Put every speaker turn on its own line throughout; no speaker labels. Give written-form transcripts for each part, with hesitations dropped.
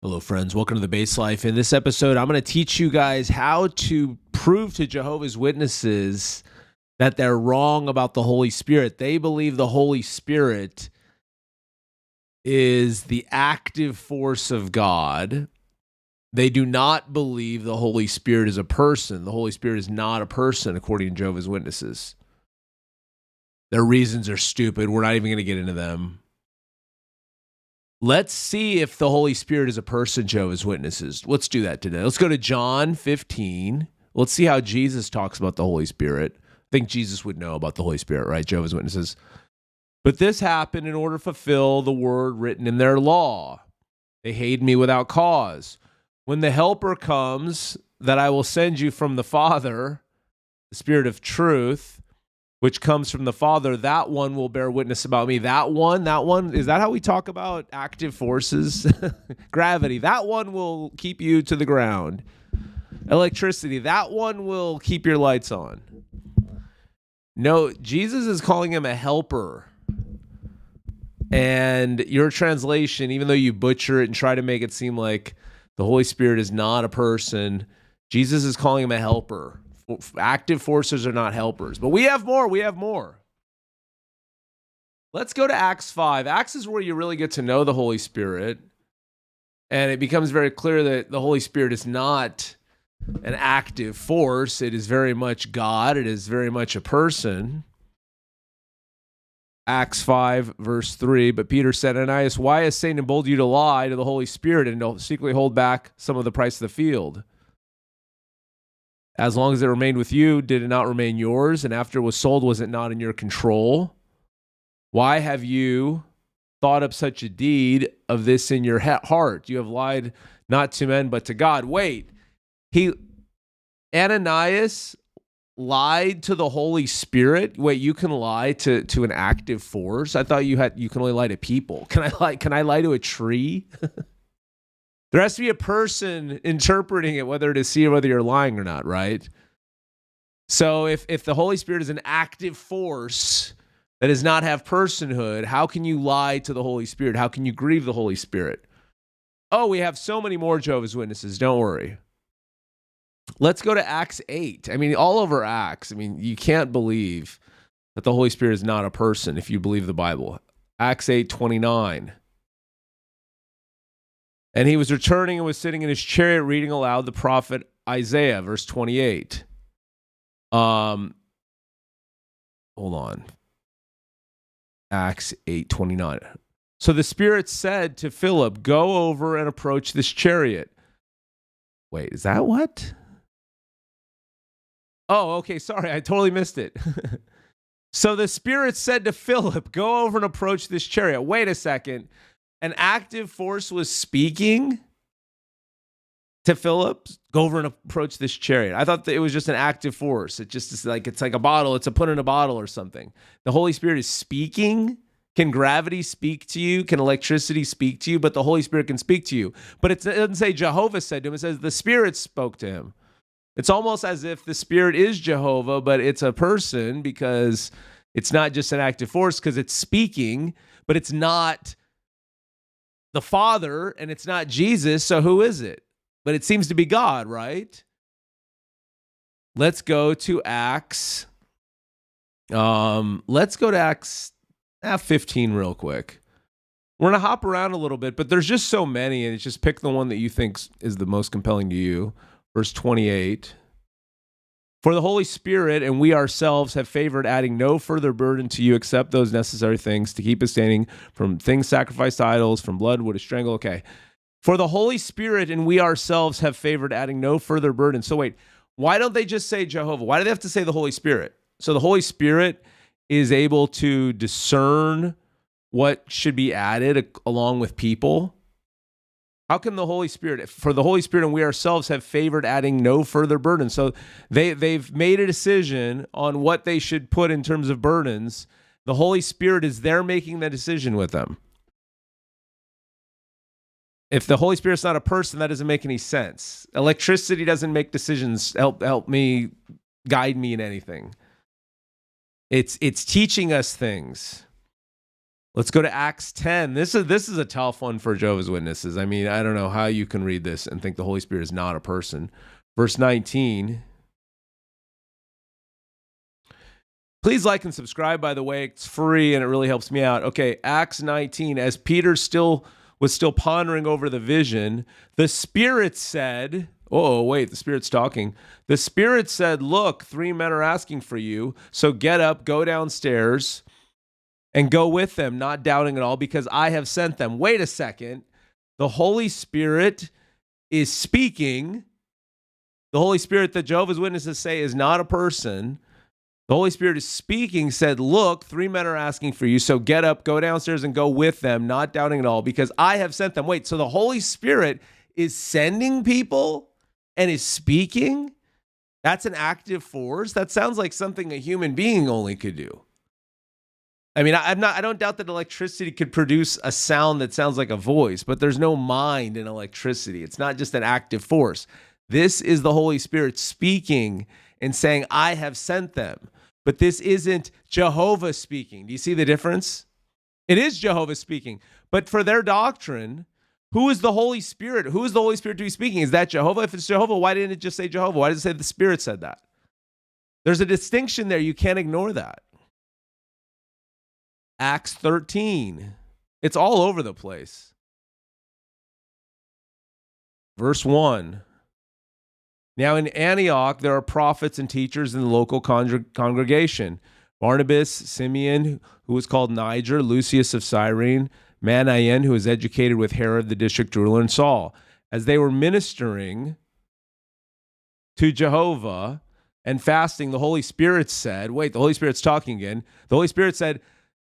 Hello, friends. Welcome to the Base Life. In this episode, I'm going to teach you guys how to prove to Jehovah's Witnesses that they're wrong about the Holy Spirit. They believe the Holy Spirit is the active force of God. They do not believe the Holy Spirit is a person. The Holy Spirit is not a person, according to Jehovah's Witnesses. Their reasons are stupid. We're not even going to get into them. Let's see if the Holy Spirit is a person, Jehovah's Witnesses. Let's do that today. Let's go to John 15. Let's see how Jesus talks about the Holy Spirit. I think Jesus would know about the Holy Spirit, right, Jehovah's Witnesses? But this happened in order to fulfill the word written in their law. They hate me without cause. When the Helper comes, that I will send you from the Father, the Spirit of truth, which comes from the Father, that one will bear witness about me. That one, is that how we talk about active forces? Gravity, that one will keep you to the ground. Electricity, that one will keep your lights on. No, Jesus is calling him a helper. And your translation, even though you butcher it and try to make it seem like the Holy Spirit is not a person, Jesus is calling him a helper. Active forces are not helpers. But we have more. Let's go to Acts 5. Acts is where you really get to know the Holy Spirit. And it becomes very clear that the Holy Spirit is not an active force. It is very much God. It is very much a person. Acts 5, verse 3, but Peter said, Ananias, why has Satan emboldened you to lie to the Holy Spirit and to secretly hold back some of the price of the field? As long as it remained with you, did it not remain yours? And after it was sold, was it not in your control? Why have you thought up such a deed of this in your heart? You have lied not to men, but to God. Wait, Ananias lied to the Holy Spirit? Wait, you can lie to an active force? I thought you can only lie to people. Can I lie to a tree? There has to be a person interpreting it, whether to see whether you're lying or not, right? So if the Holy Spirit is an active force that does not have personhood, how can you lie to the Holy Spirit? How can you grieve the Holy Spirit? Oh, we have so many more Jehovah's Witnesses. Don't worry. Let's go to Acts 8. I mean, all over Acts. I mean, you can't believe that the Holy Spirit is not a person if you believe the Bible. Acts 8:29. And he was returning and was sitting in his chariot reading aloud the prophet Isaiah, verse 28. Hold on. Acts 8:29. So the Spirit said to Philip, go over and approach this chariot. Wait, is that what? Oh, okay, sorry, I totally missed it. So the Spirit said to Philip, go over and approach this chariot. Wait a second. An active force was speaking to Philip, go over and approach this chariot. I thought that it was just an active force. It's like a bottle. It's a put in a bottle or something. The Holy Spirit is speaking. Can gravity speak to you? Can electricity speak to you? But the Holy Spirit can speak to you. But it doesn't say Jehovah said to him. It says the Spirit spoke to him. It's almost as if the Spirit is Jehovah, but it's a person because it's not just an active force because it's speaking, but it's not the Father, and it's not Jesus, so who is it? But it seems to be God, right? Let's go to Acts. Let's go to Acts 15 real quick. We're going to hop around a little bit, but there's just so many, and it's just pick the one that you think is the most compelling to you. Verse 28. For the Holy Spirit and we ourselves have favored adding no further burden to you except those necessary things to keep us standing from things sacrificed to idols, from blood, wood, to strangle. Okay. For the Holy Spirit and we ourselves have favored adding no further burden. So wait, why don't they just say Jehovah? Why do they have to say the Holy Spirit? So the Holy Spirit is able to discern what should be added along with people. How can the Holy Spirit, for the Holy Spirit and we ourselves have favored adding no further burden? So they've made a decision on what they should put in terms of burdens. The Holy Spirit is there making the decision with them. If the Holy Spirit's not a person, that doesn't make any sense. Electricity doesn't make decisions, help me, guide me in anything. It's teaching us things. Let's go to Acts 10. This is a tough one for Jehovah's Witnesses. I mean, I don't know how you can read this and think the Holy Spirit is not a person. Verse 19. Please like and subscribe, by the way. It's free and it really helps me out. Okay, Acts 19. As Peter was still pondering over the vision, the Spirit said, oh, wait, the Spirit's talking. The Spirit said, look, 3 men are asking for you. So get up, go downstairs, and go with them, not doubting at all, because I have sent them. Wait a second. The Holy Spirit is speaking. The Holy Spirit that Jehovah's Witnesses say is not a person. The Holy Spirit is speaking, said, look, 3 men are asking for you, so get up, go downstairs, and go with them, not doubting at all, because I have sent them. Wait, so the Holy Spirit is sending people and is speaking? That's an active force? That sounds like something a human being only could do. I mean, I don't doubt that electricity could produce a sound that sounds like a voice, but there's no mind in electricity. It's not just an active force. This is the Holy Spirit speaking and saying, I have sent them. But this isn't Jehovah speaking. Do you see the difference? It is Jehovah speaking. But for their doctrine, who is the Holy Spirit? Who is the Holy Spirit to be speaking? Is that Jehovah? If it's Jehovah, why didn't it just say Jehovah? Why does it say the Spirit said that? There's a distinction there. You can't ignore that. Acts 13. It's all over the place. Verse 1. Now in Antioch, there are prophets and teachers in the local congregation. Barnabas, Simeon, who was called Niger, Lucius of Cyrene, Manaen, who was educated with Herod the district ruler, and Saul. As they were ministering to Jehovah and fasting, the Holy Spirit said, wait, the Holy Spirit's talking again. The Holy Spirit said,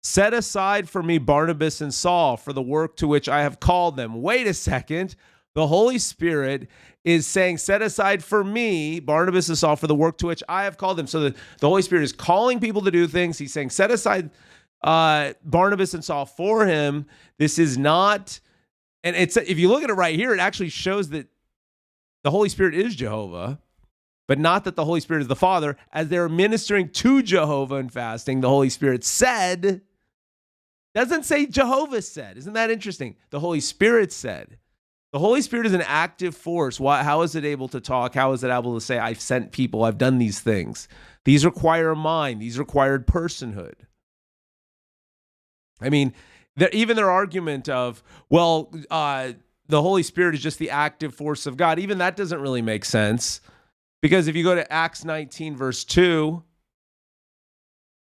set aside for me Barnabas and Saul for the work to which I have called them. Wait a second. The Holy Spirit is saying, set aside for me Barnabas and Saul for the work to which I have called them. So the Holy Spirit is calling people to do things. He's saying, set aside Barnabas and Saul for him. This is not, and it's, if you look at it right here, it actually shows that the Holy Spirit is Jehovah, but not that the Holy Spirit is the Father. As they're ministering to Jehovah and fasting, the Holy Spirit said, doesn't say Jehovah said. Isn't that interesting? The Holy Spirit said. The Holy Spirit is an active force. How is it able to talk? How is it able to say, I've sent people, I've done these things? These require a mind. These required personhood. I mean, even their argument of, well, the Holy Spirit is just the active force of God, even that doesn't really make sense. Because if you go to Acts 19, verse 2,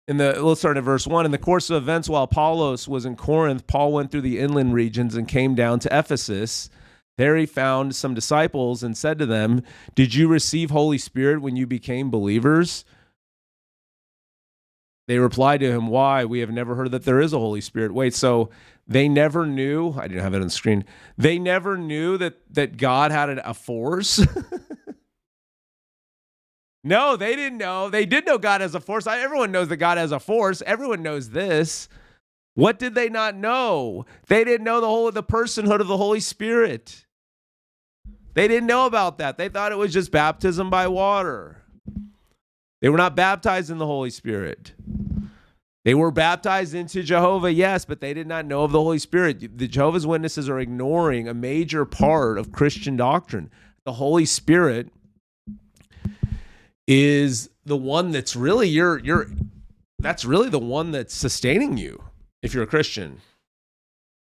let's start at verse 1. In the course of events, while Apollos was in Corinth, Paul went through the inland regions and came down to Ephesus. There he found some disciples and said to them, did you receive Holy Spirit when you became believers? They replied to him, why? We have never heard that there is a Holy Spirit. Wait, so they never knew, I didn't have it on the screen, they never knew that God had a force? No, they didn't know. They did know God has a force. Everyone knows that God has a force. Everyone knows this. What did they not know? They didn't know the personhood of the Holy Spirit. They didn't know about that. They thought it was just baptism by water. They were not baptized in the Holy Spirit. They were baptized into Jehovah, yes, but they did not know of the Holy Spirit. The Jehovah's Witnesses are ignoring a major part of Christian doctrine. The Holy Spirit is the one that's really that's really the one that's sustaining you if you're a Christian.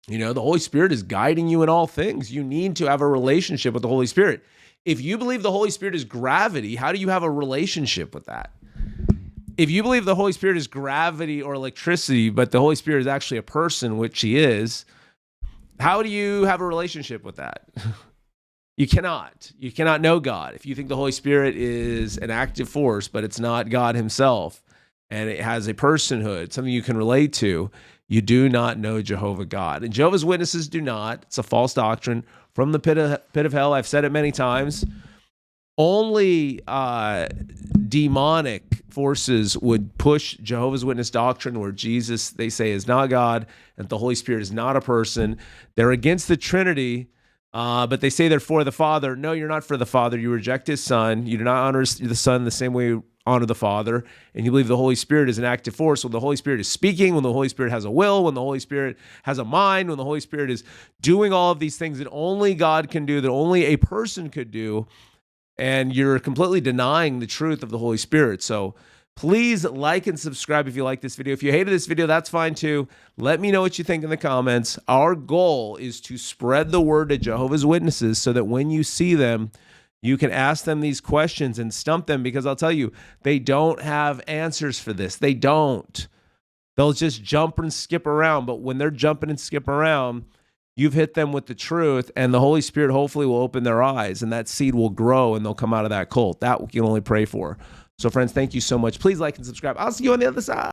You know, the Holy Spirit is guiding you in all things. You need to have a relationship with the Holy Spirit. If you believe the Holy Spirit is gravity, how do you have a relationship with that? If you believe the Holy Spirit is gravity or electricity, but the Holy Spirit is actually a person, which he is, how do you have a relationship with that? You cannot. You cannot know God. If you think the Holy Spirit is an active force, but it's not God himself, and it has a personhood, something you can relate to, you do not know Jehovah God. And Jehovah's Witnesses do not. It's a false doctrine from the pit of hell. I've said it many times. Only demonic forces would push Jehovah's Witness doctrine where Jesus, they say, is not God, and the Holy Spirit is not a person. They're against the Trinity, but they say they're for the Father. No, you're not for the Father. You reject his Son. You do not honor the Son the same way you honor the Father, and you believe the Holy Spirit is an active force, when the Holy Spirit is speaking, when the Holy Spirit has a will, when the Holy Spirit has a mind, when the Holy Spirit is doing all of these things that only God can do, that only a person could do, and you're completely denying the truth of the Holy Spirit. So please like and subscribe if you like this video. If you hated this video, that's fine too. Let me know what you think in the comments. Our goal is to spread the word to Jehovah's Witnesses so that when you see them, you can ask them these questions and stump them, because I'll tell you, they don't have answers for this. They don't. They'll just jump and skip around. But when they're jumping and skipping around, you've hit them with the truth, and the Holy Spirit hopefully will open their eyes, and that seed will grow, and they'll come out of that cult. That we can only pray for. So friends, thank you so much. Please like and subscribe. I'll see you on the other side.